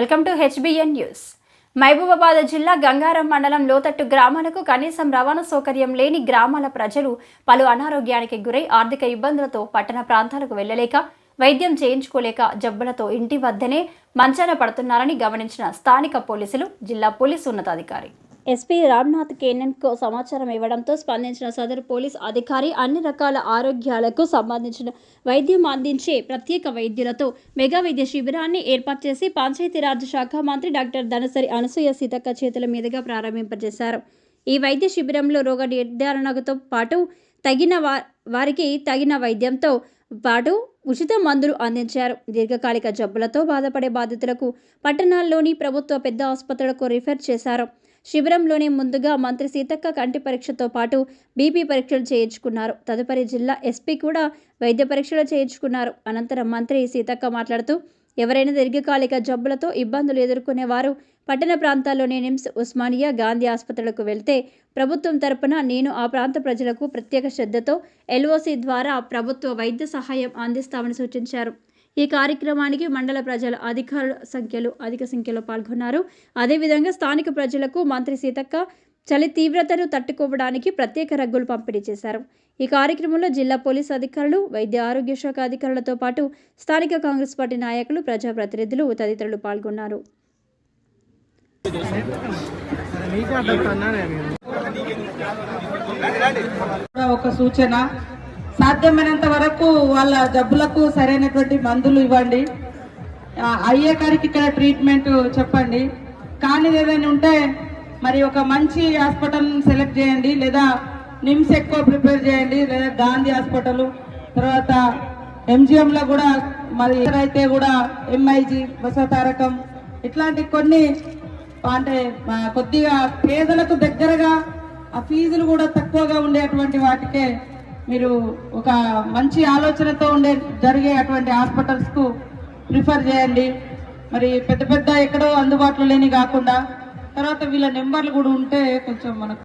Welcome to HBN news. Mahabubabad జిల్లా గంగారం మండలం లోతట్టు గ్రామాలకు కనీసం రవాణా సౌకర్యం లేని గ్రామాల ప్రజలు పలు అనారోగ్యానికి గురై ఆర్థిక ఇబ్బందులతో పట్టణ ప్రాంతాలకు వెళ్లలేక వైద్యం చేయించుకోలేక జబ్బులతో ఇంటి వద్దనే మంచాన పడుతున్నారని గమనించిన స్థానిక పోలీసులు, జిల్లా పోలీసు ఉన్నతాధికారి ఎస్పీ రామ్నాథ్ కేనన్కు సమాచారం ఇవ్వడంతో స్పందించిన సదరు పోలీస్ అధికారి అన్ని రకాల ఆరోగ్యాలకు సంబంధించిన వైద్యం అందించే ప్రత్యేక వైద్యులతో మెగా వైద్య శిబిరాన్ని ఏర్పాటు చేసి పంచాయతీరాజ్ శాఖ మంత్రి డాక్టర్ ధనసరి అనసూయ సీతక్క చేతుల మీదుగా ప్రారంభింపజేశారు. ఈ వైద్య శిబిరంలో రోగ నిర్ధారణతో పాటు వారికి తగిన వైద్యంతో పాటు ఉచిత మందులు అందించారు. దీర్ఘకాలిక జబ్బులతో బాధపడే బాధితులకు పట్టణాల్లోని ప్రభుత్వ పెద్ద ఆసుపత్రులకు రిఫర్ చేశారు. శిబిరంలోనే ముందుగా మంత్రి సీతక్క కంటి పరీక్షతో పాటు బీపీ పరీక్షలు చేయించుకున్నారు. తదుపరి జిల్లా ఎస్పీ కూడా వైద్య పరీక్షలు చేయించుకున్నారు. అనంతరం మంత్రి సీతక్క మాట్లాడుతూ, ఎవరైనా దీర్ఘకాలిక జబ్బులతో ఇబ్బందులు ఎదుర్కొనే వారు పట్టణ ప్రాంతాల్లోని నిమ్స్, ఉస్మానియా, గాంధీ ఆసుపత్రులకు వెళ్తే ప్రభుత్వం తరపున నేను ఆ ప్రాంత ప్రజలకు ప్రత్యేక శ్రద్ధతో ఎల్ఓసి ద్వారా ప్రభుత్వ వైద్య సహాయం అందిస్తామని సూచించారు. ఈ కార్యక్రమానికి మండల ప్రజల అధిక సంఖ్యలో పాల్గొన్నారు. అదేవిధంగా స్థానిక ప్రజలకు మంత్రి సీతక్క చలి తీవ్రతను తట్టుకోవడానికి ప్రత్యేక రగ్గులు పంపిణీ చేశారు. ఈ కార్యక్రమంలో జిల్లా పోలీసు అధికారులు, వైద్య ఆరోగ్య శాఖ అధికారులతో పాటు స్థానిక కాంగ్రెస్ పార్టీ నాయకులు, ప్రజాప్రతినిధులు తదితరులు పాల్గొన్నారు. ఒక సూచన, సాధ్యమైనంత వరకు వాళ్ళ జబ్బులకు సరైనటువంటి మందులు ఇవ్వండి. అయ్యే కాడికి ఇక్కడ ట్రీట్మెంట్ చెప్పండి. కానీ ఏదైనా ఉంటే మరి ఒక మంచి హాస్పిటల్ సెలెక్ట్ చేయండి, లేదా నిమ్స్ ఎక్కువ ప్రిపేర్ చేయండి, లేదా గాంధీ హాస్పిటల్, తర్వాత ఎంజిఎంలో కూడా మరి అయితే కూడా ఎంఐజీ, బసవతారకం ఇట్లాంటి కొన్ని అంటే కొద్దిగా పేదలకు దగ్గరగా ఆ ఫీజులు కూడా తక్కువగా ఉండేటువంటి వాటికే మీరు ఒక మంచి ఆలోచనతో జరిగే అటువంటి హాస్పిటల్స్కు ప్రిఫర్ చేయండి. మరి పెద్ద ఎక్కడో అందుబాటులో లేని కాకుండా తర్వాత వీళ్ళ నెంబర్లు కూడా ఉంటే కొంచెం మనకు